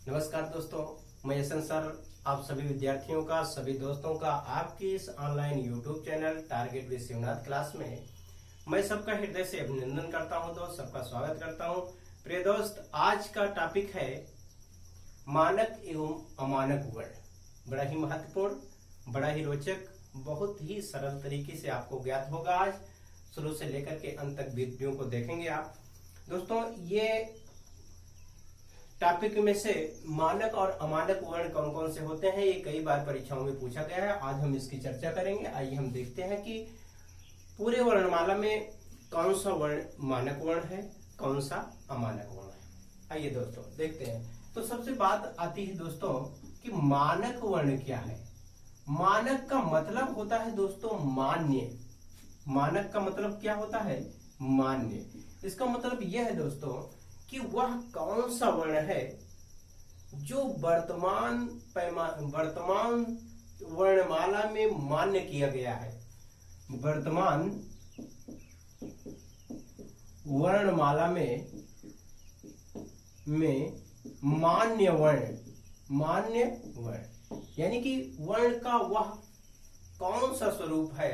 नमस्कार दोस्तों, मैं यशन सर आप सभी विद्यार्थियों का, सभी दोस्तों का आपकी इस online YouTube channel target with Shivnath class में मैं सबका हृदय से अभिनंदन करता हूं। दोस्त सबका स्वागत करता हूं। प्रिय दोस्त, आज का टॉपिक है मानक एवं अमानक वर्ण। बड़ा ही महत्वपूर्ण, बड़ा ही रोचक, बहुत ही सरल तरीके से आपको ज्ञात होगा। आज शुरू से लेकर के अंत तक वीडियो को देखेंगे आप। दोस्तों, ये टॉपिक में से मानक और अमानक वर्ण कौन कौन से होते हैं, ये कई बार परीक्षाओं में पूछा गया है। आज हम इसकी चर्चा करेंगे। आइए हम देखते हैं कि पूरे वर्णमाला में कौन सा वर्ण मानक वर्ण है, कौन सा अमानक वर्ण है। आइए दोस्तों देखते हैं। तो सबसे बात आती है दोस्तों कि मानक वर्ण क्या है। मानक का मतलब होता है दोस्तों मान्य। मानक का मतलब क्या होता है? मान्य। इसका मतलब यह है दोस्तों कि वह कौन सा वर्ण है जो वर्तमान वर्णमाला में मान्य किया गया है। वर्तमान वर्णमाला में मान्य वर्ण यानी कि वर्ण का वह कौन सा स्वरूप है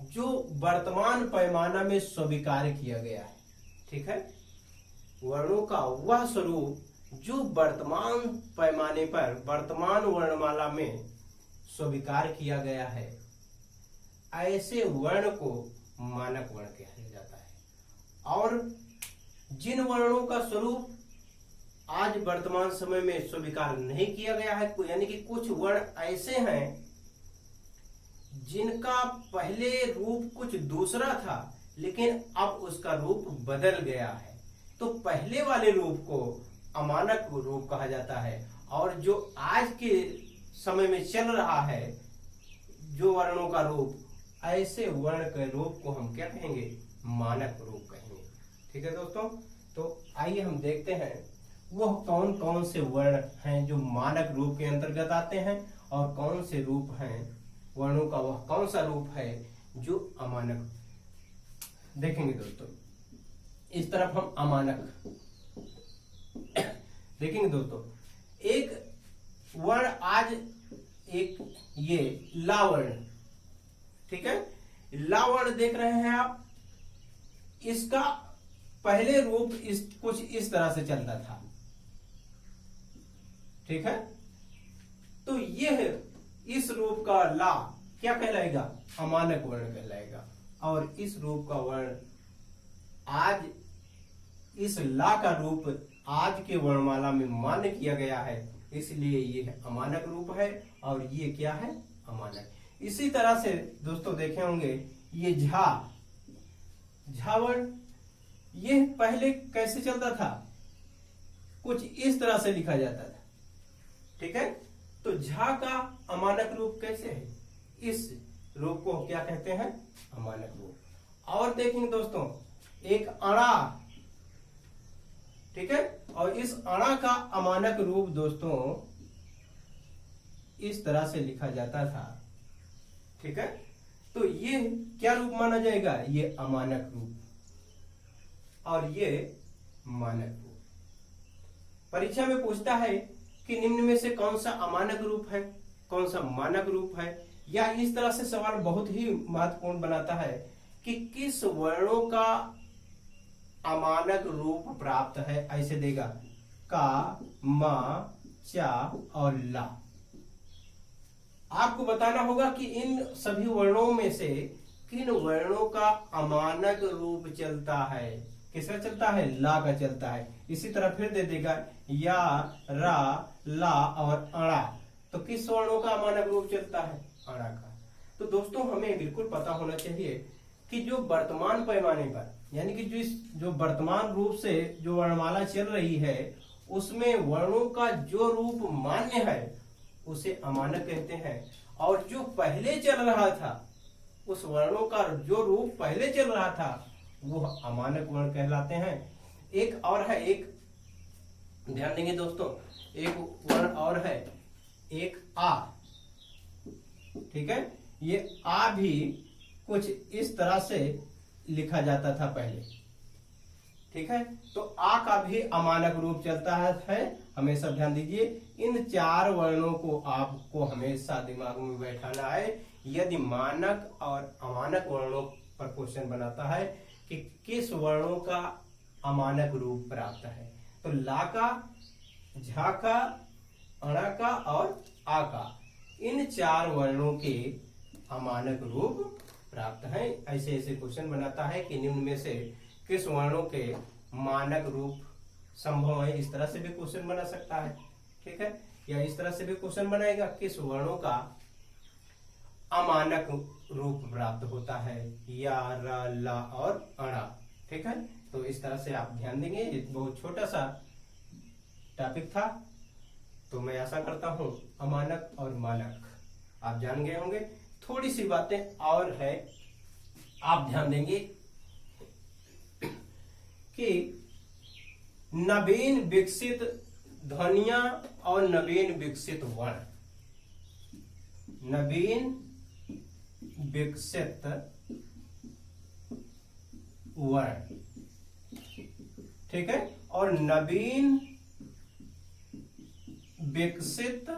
जो वर्तमान पैमाना में स्वीकार किया गया है। ठीक है, वर्णों का वह स्वरूप जो वर्तमान पैमाने पर, वर्तमान वर्णमाला में स्वीकार किया गया है, ऐसे वर्ण को मानक वर्ण कहा जाता है। और जिन वर्णों का स्वरूप आज वर्तमान समय में स्वीकार नहीं किया गया है, यानी कि कुछ वर्ण ऐसे हैं जिनका पहले रूप कुछ दूसरा था लेकिन अब उसका रूप बदल गया है, तो पहले वाले रूप को अमानक रूप कहा जाता है। और जो आज के समय में चल रहा है जो वर्णों का रूप, ऐसे वर्ण के रूप को हम क्या कहेंगे? मानक रूप कहेंगे। ठीक है दोस्तों, तो आइए हम देखते हैं वह कौन कौन से वर्ण हैं जो मानक रूप के अंतर्गत आते हैं और कौन से रूप हैं, वर्णों का वह कौन सा रूप है जो अमानक। देखेंगे दोस्तों, इस तरफ हम अमानक देखेंगे दोस्तों। एक वर्ण आज एक ये ला वर्ण, ठीक है, ला वर्ण देख रहे हैं आप। इसका पहले रूप कुछ इस तरह से चलता था। ठीक है, तो यह इस रूप का ला क्या कहलाएगा? अमानक वर्ण कहलाएगा। और इस रूप का वर्ण आज, इस ला का रूप आज के वर्णमाला में मान्य किया गया है, इसलिए ये अमानक रूप है। और ये क्या है? अमानक। इसी तरह से दोस्तों देखे होंगे ये झा वर्ण, ये पहले कैसे चलता था? कुछ इस तरह से लिखा जाता था। ठीक है, तो झा का अमानक रूप कैसे है? इस रूप को क्या कहते हैं? अमानक रूप। और देखेंगे दोस्तों एक अणा, ठीक है, और इस अणा का अमानक रूप दोस्तों इस तरह से लिखा जाता था। ठीक है, तो ये क्या रूप माना जाएगा? ये अमानक रूप और ये मानक रूप। परीक्षा में पूछता है कि निम्न में से कौन सा अमानक रूप है, कौन सा मानक रूप है, या इस तरह से सवाल बहुत ही महत्वपूर्ण बनाता है कि किस वर्णों का अमानक रूप प्राप्त है। ऐसे देगा का, मा, चा और ला। आपको बताना होगा कि इन सभी वर्णों में से किन वर्णों का अमानक रूप चलता है। किसका चलता है? ला का चलता है। इसी तरह फिर दे देगा या, रा, ला और अणा। तो किस वर्णों का अमानक रूप चलता है? अणा का। तो दोस्तों हमें बिल्कुल पता होना चाहिए कि जो वर्तमान पैमाने पर, यानी कि जो वर्तमान रूप से जो वर्णमाला चल रही है, उसमें वर्णों का जो रूप मान्य है उसे अमानक कहते हैं। और जो पहले चल रहा था, उस वर्णों का जो रूप पहले चल रहा था, वो अमानक वर्ण कहलाते हैं। एक और है, एक ध्यान देंगे दोस्तों, एक वर्ण और है, एक आ। ठीक है, ये आ भी कुछ इस तरह से लिखा जाता था पहले। ठीक है। तो आ का भी अमानक रूप चलता है, हमेशा ध्यान दीजिए। इन 4 वर्णों को आपको हमेशा दिमाग में बैठाना है। यदि मानक और अमानक वर्णों पर क्वेश्चन बनाता है कि किस वर्णों का अमानक रूप प्राप्त है, तो ला का, झा का, अणा का और आ का, इन 4 वर्णों के अमानक रूप प्राप्त है। ऐसे ऐसे क्वेश्चन बनाता है कि निम्न में से किस वर्णों के मानक रूप संभव है। इस तरह से भी क्वेश्चन बना सकता है, ठीक है। या इस तरह से भी क्वेश्चन बनाएगा, किस वर्णों का अमानक रूप प्राप्त होता है, या, र, ला और अणा, ठीक है। तो इस तरह से आप ध्यान देंगे। ये बहुत छोटा सा टॉपिक था, तो मैं आशा करता हूं अमानक और मानक आप जान गए होंगे। थोड़ी सी बातें और है, आप ध्यान देंगे कि नवीन विकसित ध्वनियां और नवीन विकसित वर्ण, नवीन विकसित वर्ण, ठीक है, और नवीन विकसित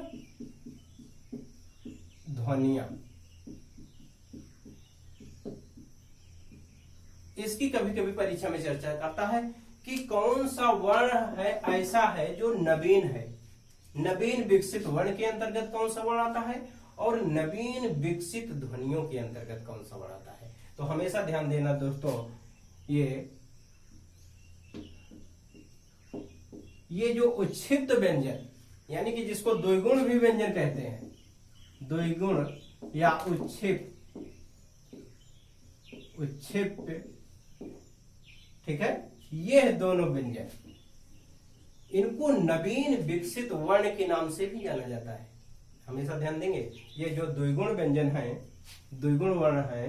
ध्वनियां, इसकी कभी कभी परीक्षा में चर्चा करता है कि कौन सा वर्ण है ऐसा है जो नवीन है। नवीन विकसित वर्ण के अंतर्गत कौन सा वर्ण आता है और नवीन विकसित ध्वनियों के अंतर्गत कौन सा वर्ण आता है। तो हमेशा ध्यान देना दोस्तों, ये जो उच्छिप्त व्यंजन, यानी कि जिसको द्विगुण भी व्यंजन कहते हैं, द्विगुण या उच्छिप्त, ठीक है, ये दोनों व्यंजन, इनको नवीन विकसित वर्ण के नाम से भी जाना जाता है। हमेशा ध्यान देंगे, ये जो द्विगुण व्यंजन है, द्विगुण वर्ण है,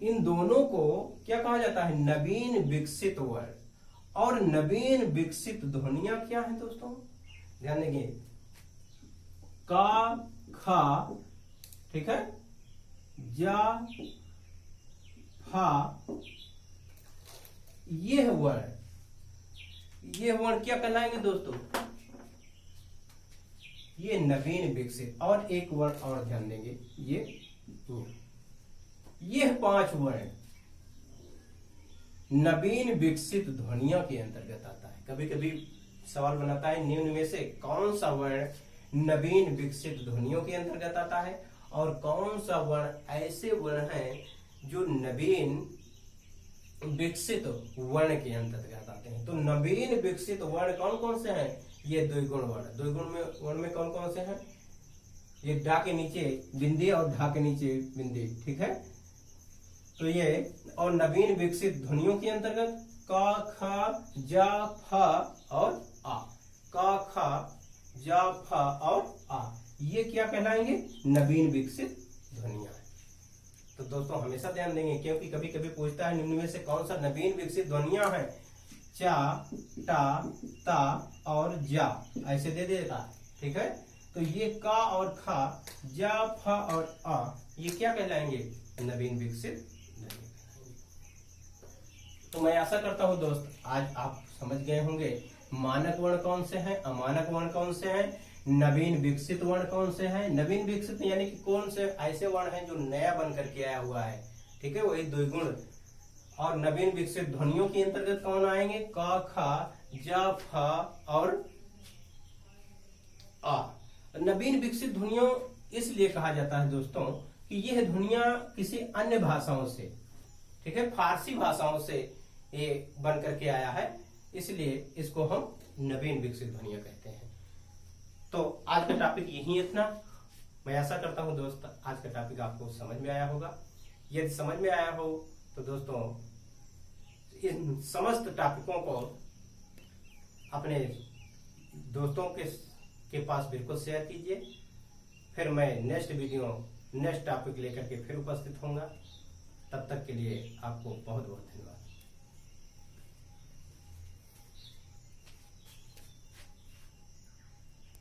इन दोनों को क्या कहा जाता है, नवीन विकसित वर्ण। और नवीन विकसित ध्वनियां क्या है दोस्तों, ध्यान देंगे, का, खा, ठीक है, जा, फा, ये वर्ण क्या कहलाएंगे दोस्तों, ये नवीन विकसित। और एक वर्ण और ध्यान देंगे, ये 5 वर्ण नवीन विकसित ध्वनियों के अंतर्गत आता है। कभी कभी सवाल बनाता है, निम्न में से कौन सा वर्ण नवीन विकसित ध्वनियों के अंतर्गत आता है और कौन सा वर्ण ऐसे वर्ण है जो नवीन विकसित वर्ण के अंतर्गत आते हैं। तो नवीन विकसित वर्ण कौन कौन से हैं, ये द्विगुण वर्ण। द्विगुण वर्ण में कौन कौन से हैं, ये डा के नीचे बिंदी और ढा के नीचे बिंदी, ठीक है। तो ये, और नवीन विकसित ध्वनियों के अंतर्गत का, खा, जा, फा और आ, का, खा, जा, फा और आ, ये क्या कहलाएंगे, नवीन विकसित ध्वनियां। तो दोस्तों हमेशा ध्यान देंगे, क्योंकि कभी कभी पूछता है निम्न में से कौन सा नवीन विकसित ध्वनियां हैं, चा, टा, ता और जा, ऐसे दे देता है, ठीक है। तो ये का और खा, जा, फा और आ, ये क्या कहलाएंगे, नवीन विकसित ध्वनियां। तो मैं आशा करता हूं दोस्त आज आप समझ गए होंगे मानक वर्ण कौन से हैं, अमानक वर्ण कौन से हैं, नवीन विकसित वर्ण कौन से हैं। नवीन विकसित यानी कि कौन से ऐसे वर्ण हैं जो नया बन करके आया हुआ है, ठीक है, वही द्विगुण। और नवीन विकसित ध्वनियों के अंतर्गत कौन आएंगे, का, खा, जा, फा और आ। नवीन विकसित ध्वनियों इसलिए कहा जाता है दोस्तों कि यह ध्वनियां किसी अन्य भाषाओं से, ठीक है, फारसी भाषाओं से ये बन करके आया है, इसलिए इसको हम नवीन विकसित ध्वनियां कहते हैं। तो आज का टॉपिक यही इतना। मैं आशा करता हूं दोस्त आज का टॉपिक आपको समझ में आया होगा। यदि समझ में आया हो तो दोस्तों इन समस्त टॉपिकों को अपने दोस्तों के पास बिल्कुल शेयर कीजिए। फिर मैं नेक्स्ट वीडियो, नेक्स्ट टॉपिक लेकर के फिर उपस्थित होऊंगा। तब तक के लिए आपको बहुत बहुत धन्यवाद।